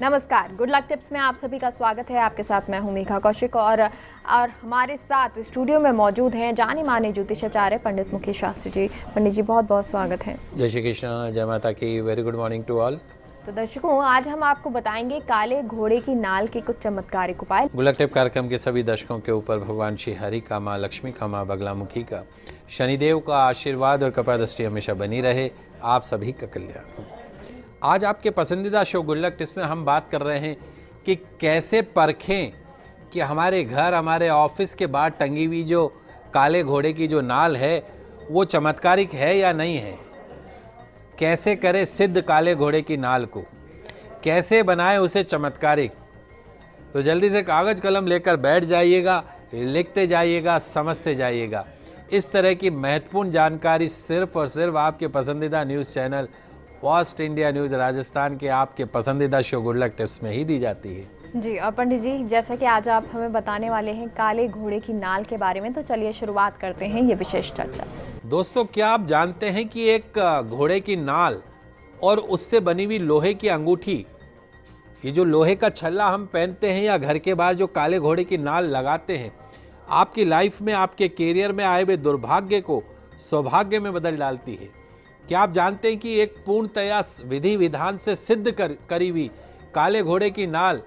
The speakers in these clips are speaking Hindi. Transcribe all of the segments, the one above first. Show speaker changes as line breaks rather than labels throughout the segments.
नमस्कार, गुड लक टिप्स में आप सभी का स्वागत है। आपके साथ मैं हूं मेघा कौशिक और हमारे साथ स्टूडियो में मौजूद हैं जाने माने ज्योतिषाचार्य पंडित मुकेश शास्त्री जी। पंडित जी बहुत बहुत स्वागत है।
जय श्री कृष्ण, जय माता की। Very good morning to all.
तो दर्शकों, आज हम आपको बताएंगे काले घोड़े की नाल के कुछ चमत्कारिक उपाय।
गुड लक टिप कार्यक्रम के सभी दर्शकों के ऊपर भगवान श्री हरि का, माँ लक्ष्मी का, माँ बगलामुखी का, शनिदेव का आशीर्वाद और कृपा दृष्टि हमेशा बनी रहे। आप सभी का कल्याण। आज आपके पसंदीदा शो गुड लक टिप्स में हम बात कर रहे हैं कि कैसे परखें कि हमारे घर, हमारे ऑफिस के बाहर टंगी हुई जो काले घोड़े की जो नाल है वो चमत्कारिक है या नहीं है। कैसे करें सिद्ध काले घोड़े की नाल को, कैसे बनाएं उसे चमत्कारिक। तो जल्दी से कागज कलम लेकर बैठ जाइएगा, लिखते जाइएगा, समझते जाइएगा। इस तरह की महत्वपूर्ण जानकारी सिर्फ और सिर्फ आपके पसंदीदा news channel first India news Rajasthan के आपके पसंदीदा शो गुड लक टिप्स में ही दी जाती है।
जी, और पंडित जी जैसा कि आज आप हमें बताने वाले हैं काले घोड़े की नाल के बारे में, तो चलिए शुरुआत करते हैं ये विशेष चर्चा।
दोस्तों, क्या आप जानते हैं कि एक घोड़े की नाल और उससे बनी हुई लोहे की अंगूठी, ये जो लोहे का छल्ला हम पहनते हैं या घर के बाहर जो काले घोड़े की नाल लगाते हैं, आपकी लाइफ में, आपके कैरियर में आए हुए दुर्भाग्य को सौभाग्य में बदल डालती है। क्या आप जानते हैं कि एक पूर्णतया विधि विधान से सिद्ध करी हुई काले घोड़े की नाल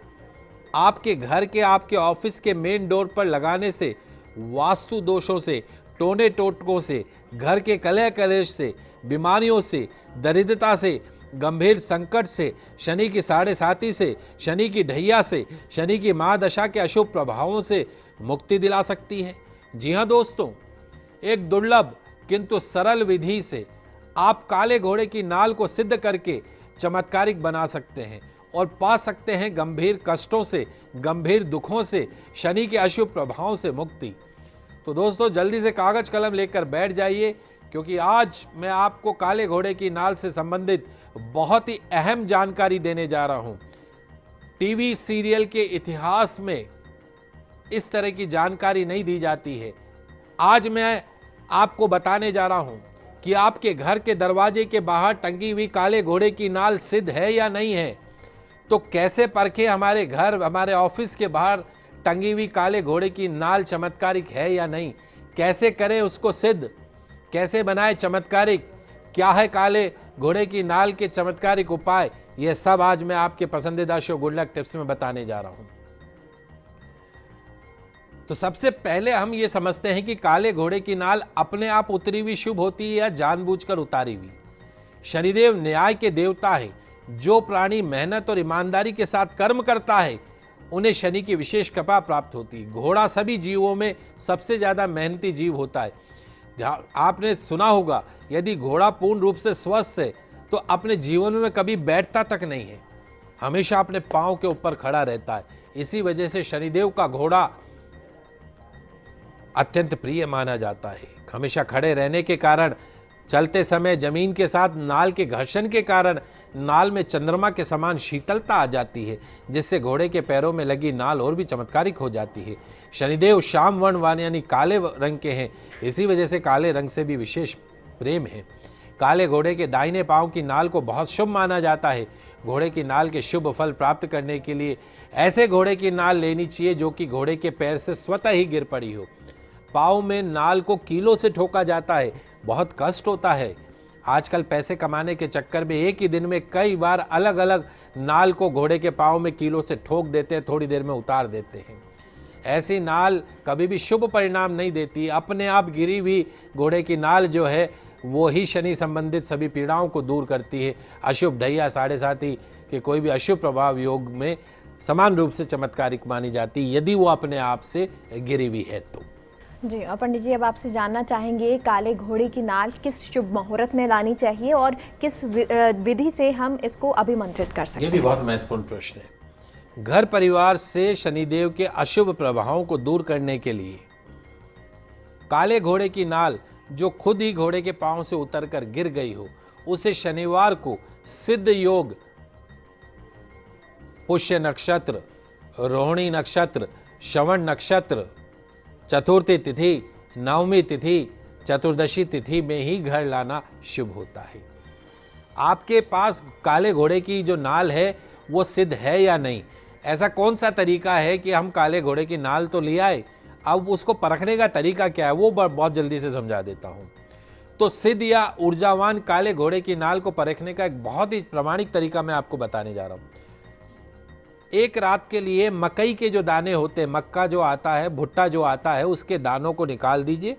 आपके घर के, आपके ऑफिस के मेन डोर पर लगाने से वास्तु दोषों से, टोने टोटकों से, घर के कलह कलेश से, बीमारियों से, दरिद्रता से, गंभीर संकट से, शनि की 7.5 से, शनि की ढैया से, शनि की महादशा के अशुभ प्रभावों से मुक्ति दिला सकती है। जी हाँ दोस्तों, एक दुर्लभ किंतु सरल विधि से आप काले घोड़े की नाल को सिद्ध करके चमत्कारिक बना सकते हैं और पा सकते हैं गंभीर कष्टों से, गंभीर दुखों से, शनि के अशुभ प्रभावों से मुक्ति। तो दोस्तों, जल्दी से कागज कलम लेकर बैठ जाइए, क्योंकि आज मैं आपको काले घोड़े की नाल से संबंधित बहुत ही अहम जानकारी देने जा रहा हूं। टीवी सीरियल के इतिहास में इस तरह की जानकारी नहीं दी जाती है। आज मैं आपको बताने जा रहा हूं कि आपके घर के दरवाजे के बाहर टंगी हुई काले घोड़े की नाल सिद्ध है या नहीं है। तो कैसे परखें हमारे घर, हमारे ऑफिस के बाहर टंगी हुई काले घोड़े की नाल चमत्कारिक है या नहीं, कैसे करें उसको सिद्ध, कैसे बनाए चमत्कारिक, क्या है काले घोड़े की नाल के चमत्कारिक उपाय, यह सब आज मैं आपके पसंदीदा शो गुड लक टिप्स में बताने जा रहा हूं। तो सबसे पहले हम ये समझते हैं कि काले घोड़े की नाल अपने आप उतरी हुई शुभ होती है या जानबूझकर उतारी हुई। शनिदेव न्याय के देवता है। जो प्राणी मेहनत और ईमानदारी के साथ कर्म करता है उन्हें शनि की विशेष कृपा प्राप्त होती है। घोड़ा सभी जीवों में सबसे ज्यादा मेहनती जीव होता है। आपने सुना होगा, यदि घोड़ा पूर्ण रूप से स्वस्थ है तो अपने जीवन में कभी बैठता तक नहीं है, हमेशा अपने पांव के ऊपर खड़ा रहता है। इसी वजह से शनिदेव का घोड़ा अत्यंत प्रिय माना जाता है। हमेशा खड़े रहने के कारण, चलते समय जमीन के साथ नाल के घर्षण के कारण नाल में चंद्रमा के समान शीतलता आ जाती है, जिससे घोड़े के पैरों में लगी नाल और भी चमत्कारिक हो जाती है। शनिदेव श्याम वर्ण वाले यानी काले रंग के हैं, इसी वजह से काले रंग से भी विशेष प्रेम है। काले घोड़े के दाहिने पांव की नाल को बहुत शुभ माना जाता है। घोड़े की नाल के शुभ फल प्राप्त करने के लिए ऐसे घोड़े की नाल लेनी चाहिए जो कि घोड़े के पैर से स्वतः ही गिर पड़ी हो। पाँव में नाल को कीलों से ठोका जाता है, बहुत कष्ट होता है। आजकल पैसे कमाने के चक्कर में एक ही दिन में कई बार अलग अलग नाल को घोड़े के पाँव में कीलों से ठोक देते हैं, थोड़ी देर में उतार देते हैं। ऐसी नाल कभी भी शुभ परिणाम नहीं देती। अपने आप गिरी हुई घोड़े की नाल जो है वो ही शनि संबंधित सभी पीड़ाओं को दूर करती है। अशुभ ढैया 7.5 के कोई भी अशुभ प्रभाव योग में समान रूप से चमत्कारिक मानी जाती है, यदि वो अपने आप से गिरी हुई है तो।
जी, और पंडित जी अब आपसे जानना चाहेंगे काले घोड़े की नाल किस शुभ मुहूर्त में लानी चाहिए और किस विधि से हम इसको अभिमंत्रित कर सकते हैं।
ये भी बहुत महत्वपूर्ण प्रश्न है। घर परिवार से शनिदेव के अशुभ प्रभावों को दूर करने के लिए काले घोड़े की नाल जो खुद ही घोड़े के पांव से उतरकर गिर गई हो, उसे शनिवार को सिद्ध योग, पुष्य नक्षत्र, रोहिणी नक्षत्र, श्रवण नक्षत्र, चतुर्थी तिथि, नवमी तिथि, चतुर्दशी तिथि में ही घर लाना शुभ होता है। आपके पास काले घोड़े की जो नाल है वो सिद्ध है या नहीं। ऐसा कौन सा तरीका है कि हम काले घोड़े की नाल तो ले आए, अब उसको परखने का तरीका क्या है वो बहुत जल्दी से समझा देता हूँ। तो सिद्ध या ऊर्जावान काले घोड़े की नाल को परखने का एक बहुत ही प्रामाणिक तरीका मैं आपको बताने जा रहा हूँ। एक रात के लिए मकई के जो दाने होते हैं, मक्का जो आता है, भुट्टा जो आता है, उसके दानों को निकाल दीजिए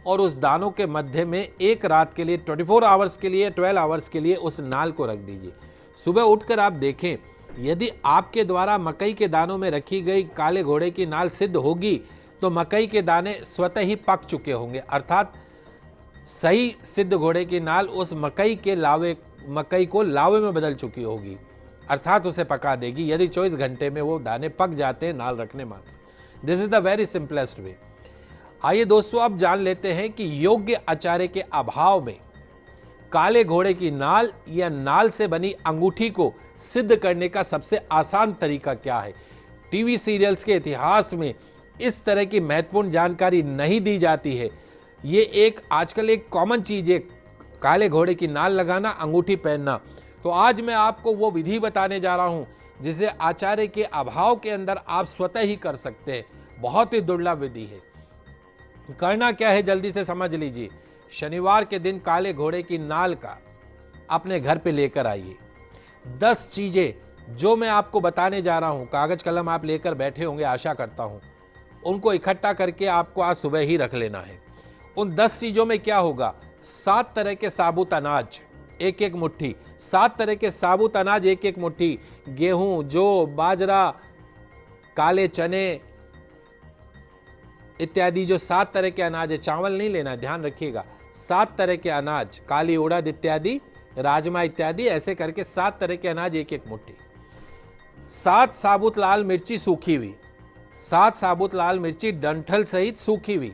और उस दानों के मध्य में एक रात के लिए 24 आवर्स के लिए 12 आवर्स के लिए उस नाल को रख दीजिए। सुबह उठकर आप देखें, यदि आपके द्वारा मकई के दानों में रखी गई काले घोड़े की नाल सिद्ध होगी तो मकई के दाने स्वतः ही पक चुके होंगे, अर्थात सही सिद्ध घोड़े की नाल उस मकई को लावे में बदल चुकी होगी, अर्थात उसे पका देगी यदि 24 घंटे में वो दाने पक जाते हैं नाल रखने मात्र। This is the very simplest way. आइए दोस्तों, अब जान लेते हैं कि योग्य आचार्य के अभाव में काले घोड़े की नाल या नाल से बनी अंगूठी को सिद्ध करने का सबसे आसान तरीका क्या है। टीवी सीरियल्स के इतिहास में इस तरह की महत्वपूर्ण जानकारी नहीं दी जाती है। ये एक आजकल एक कॉमन चीज है, काले घोड़े की नाल लगाना, अंगूठी पहनना। तो आज मैं आपको वो विधि बताने जा रहा हूं जिसे आचार्य के अभाव के अंदर आप स्वतः ही कर सकते हैं। बहुत ही दुर्लभ विधि है। करना क्या है जल्दी से समझ लीजिए। शनिवार के दिन काले घोड़े की नाल का अपने घर पे लेकर आइए। 10 चीजें जो मैं आपको बताने जा रहा हूं, कागज कलम आप लेकर बैठे होंगे आशा करता हूं, उनको इकट्ठा करके आपको आज सुबह ही रख लेना है। उन 10 चीजों में क्या होगा, 7 तरह के साबुत अनाज एक एक मुट्ठी, 7 तरह के साबुत अनाज एक एक मुट्ठी, गेहूं, जौ, बाजरा, काले चने इत्यादि जो 7 तरह के अनाज है, चावल नहीं लेना, ध्यान रखिएगा। 7 तरह के अनाज, काली उड़द इत्यादि, राजमा इत्यादि, ऐसे करके 7 तरह के अनाज एक एक मुट्ठी। 7 साबुत लाल मिर्ची सूखी हुई, 7 साबुत लाल मिर्ची डंठल सहित सूखी हुई,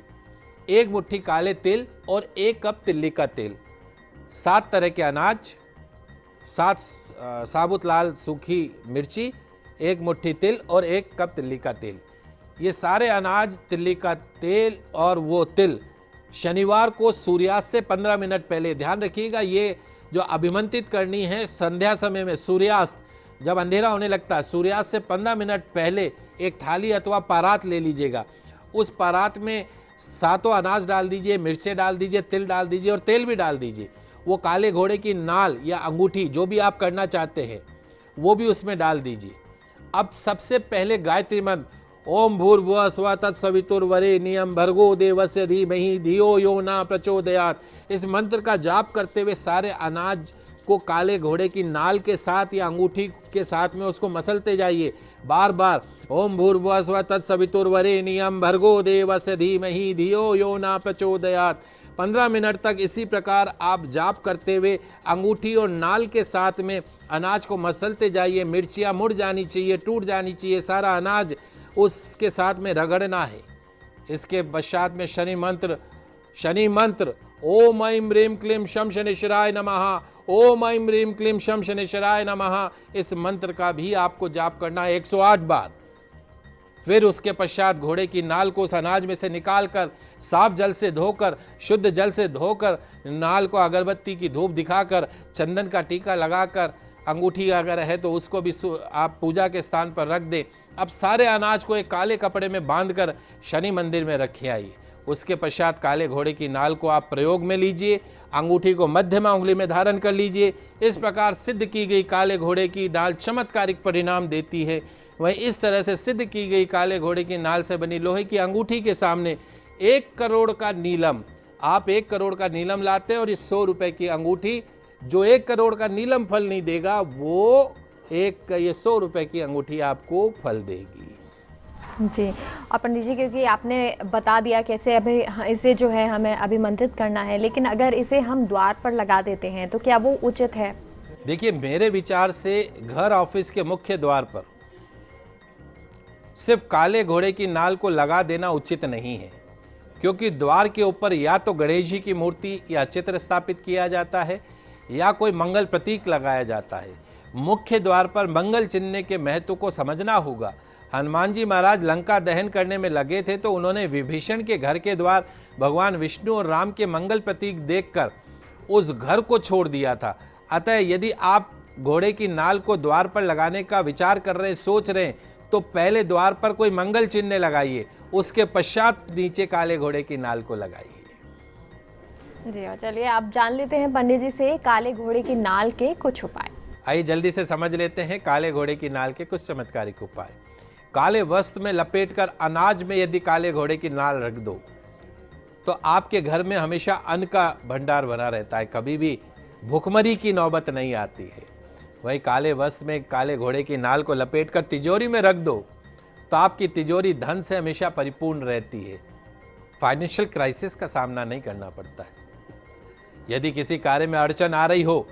1 मुट्ठी काले तिल और 1 कप तिल्ली का तेल। 7 तरह के अनाज, 7 साबुत लाल सूखी मिर्ची, 1 मुट्ठी तिल और 1 कप तिल्ली का तेल। ये सारे अनाज, तिल्ली का तेल और वो तिल शनिवार को सूर्यास्त से 15 मिनट पहले, ध्यान रखिएगा ये जो अभिमंत्रित करनी है संध्या समय में, सूर्यास्त जब अंधेरा होने लगता है, सूर्यास्त से 15 मिनट पहले एक थाली अथवा परात ले लीजिएगा। उस परात में 7 अनाज डाल दीजिए, मिर्चें डाल दीजिए, तिल डाल दीजिए और तेल भी डाल दीजिए। वो काले घोड़े की नाल या अंगूठी जो भी आप करना चाहते हैं वो भी उसमें डाल दीजिए। अब सबसे पहले गायत्री मंत्र ओम भूर्भुवः स्वः तत्सवितुर्वरेण्यं भर्गो देवस्य धीमहि धियो यो न प्रचोदयात्, इस मंत्र का जाप करते हुए सारे अनाज को काले घोड़े की नाल के साथ या अंगूठी के साथ में उसको मसलते जाइए बार बार। ओम भूर्भुवः स्वः तत्सवितुर्वरेण्यं भर्गो देवस्य धीमहि धियो यो न प्रचोदयात्। 15 मिनट तक इसी प्रकार आप जाप करते हुए अंगूठी और नाल के साथ में अनाज को मसलते जाइए। मिर्चियाँ मुड़ जानी चाहिए, टूट जानी चाहिए, सारा अनाज उसके साथ में रगड़ना है। इसके पश्चात में शनि मंत्र ओम ऐं ह्रीं क्लीं शं शनिश्चराय नमः, ओम ऐं ह्रीं क्लीं शं शनिश्चराय नमः, इस मंत्र का भी आपको जाप करना है 108 बार। फिर उसके पश्चात घोड़े की नाल को उस अनाज में से निकालकर साफ जल से धोकर, शुद्ध जल से धोकर, नाल को अगरबत्ती की धूप दिखाकर, चंदन का टीका लगाकर, अंगूठी अगर है तो उसको भी आप पूजा के स्थान पर रख दें। अब सारे अनाज को एक काले कपड़े में बांधकर शनि मंदिर में रखे आइए। उसके पश्चात काले घोड़े की नाल को आप प्रयोग में लीजिए, अंगूठी को मध्यमा उंगली में धारण कर लीजिए। इस प्रकार सिद्ध की गई काले घोड़े की नाल चमत्कारिक परिणाम देती है। वहीं इस तरह से सिद्ध की गई काले घोड़े की नाल से बनी लोहे की अंगूठी के सामने 1 करोड़ का नीलम, आप 1 करोड़ का नीलम लाते हैं और इस 100 रुपए की अंगूठी जो 1 करोड़ का नीलम फल नहीं देगा वो ये 100 रुपए की अंगूठी आपको फल देगी।
जी, और पंडित जी क्योंकि आपने बता दिया कैसे अभी इसे जो है हमें अभिमंत्रित करना है, लेकिन अगर इसे हम द्वार पर लगा देते हैं तो क्या वो उचित है?
देखिए, मेरे विचार से घर ऑफिस के मुख्य द्वार पर सिर्फ काले घोड़े की नाल को लगा देना उचित नहीं है, क्योंकि द्वार के ऊपर या तो गणेश जी की मूर्ति या चित्र स्थापित किया जाता है या कोई मंगल प्रतीक लगाया जाता है। मुख्य द्वार पर मंगल चिन्ह के महत्व को समझना होगा। हनुमान जी महाराज लंका दहन करने में लगे थे तो उन्होंने विभीषण के घर के द्वार भगवान विष्णु और राम के मंगल प्रतीक देखकर उस घर को छोड़ दिया था। अतः यदि आप घोड़े की नाल को द्वार पर लगाने का विचार कर रहे हैं, सोच रहे हैं, तो पहले द्वार पर कोई मंगल चिन्ह लगाइए, उसके पश्चात नीचे काले घोड़े की नाल को लगाइए।
जी, और चलिए आप जान लेते हैं पंडित जी से काले घोड़े की नाल के कुछ उपाय।
आइए जल्दी से समझ लेते हैं काले घोड़े की नाल के कुछ चमत्कारिक उपाय। काले वस्त्र में लपेटकर अनाज में यदि काले घोड़े की नाल रख दो तो आपके घर में हमेशा अन्न का भंडार भरा रहता है, कभी भी भुखमरी की नौबत नहीं आती है। वही काले वस्त्र में काले घोड़े की नाल को लपेटकर तिजोरी में रख दो तो आपकी तिजोरी धन से हमेशा परिपूर्ण रहती है, फाइनेंशियल क्राइसिस का सामना नहीं करना पड़ता है। यदि किसी कार्य में अड़चन आ रही हो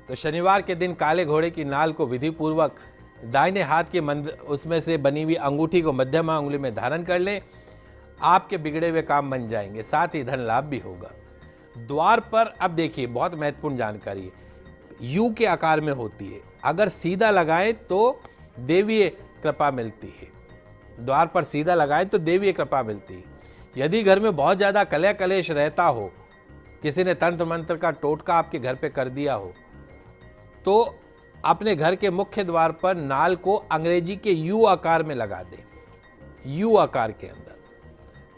तो शनिवार के दिन काले घोड़े की नाल को विधि पूर्वक दाहिने हाथ के उसमें से बनी हुई अंगूठी को मध्यमा अंगुली में धारण कर लें, आपके बिगड़े हुए काम बन जाएंगे, साथ ही धन लाभ भी होगा। द्वार पर अब देखिए बहुत महत्वपूर्ण जानकारी है, यू के आकार में होती है, अगर सीधा लगाएं तो देवीय कृपा मिलती है। द्वार पर सीधा लगाएं तो देवीय कृपा मिलती है। यदि घर में बहुत ज्यादा कलह कलेश रहता हो, किसी ने तंत्र मंत्र का टोटका आपके घर पे कर दिया हो, तो अपने घर के मुख्य द्वार पर नाल को अंग्रेजी के यू आकार में लगा दें, यू आकार के अंदर।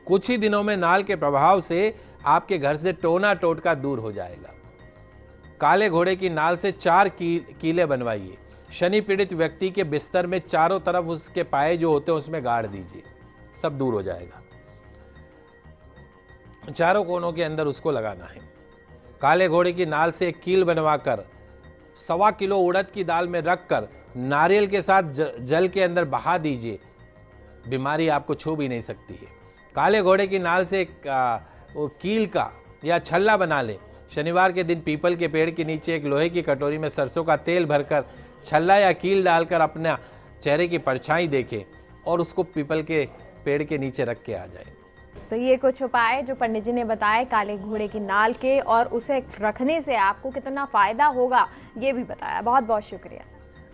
कुछ ही दिनों में नाल के प्रभाव से आपके घर से टोना टोटका दूर हो जाएगा। काले घोड़े की नाल से 4 कीले बनवाइए। शनि पीड़ित व्यक्ति के बिस्तर में चारों तरफ उसके पाए जो होते हैं उसमें गाड़ दीजिए, सब दूर हो जाएगा। चारों कोनों के अंदर उसको लगाना है। काले घोड़े की नाल से एक कील बनवाकर 1.25 किलो उड़द की दाल में रखकर नारियल के साथ जल के अंदर बहा दीजिए, बीमारी आपको छू भी नहीं सकती है। काले घोड़े की नाल से कील का या छल्ला बना लें। शनिवार के दिन पीपल के पेड़ के नीचे एक लोहे की कटोरी में सरसों का तेल भरकर छल्ला या कील डालकर अपना चेहरे की परछाई देखें और उसको पीपल के पेड़ के नीचे रख के आ जाए।
तो ये कुछ उपाय जो पंडित जी ने बताए काले घोड़े की नाल के, और उसे रखने से आपको कितना फायदा होगा ये भी बताया। बहुत बहुत शुक्रिया।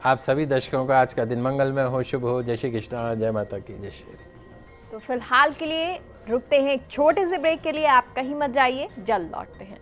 आप सभी दर्शकों का आज का दिन मंगलमय हो, शुभ हो। जय श्री कृष्णा, जय माता की, जय श्री।
तो फिलहाल के लिए रुकते हैं एक छोटे से ब्रेक के लिए, आप कहीं मत जाइए, जल्द लौटते हैं।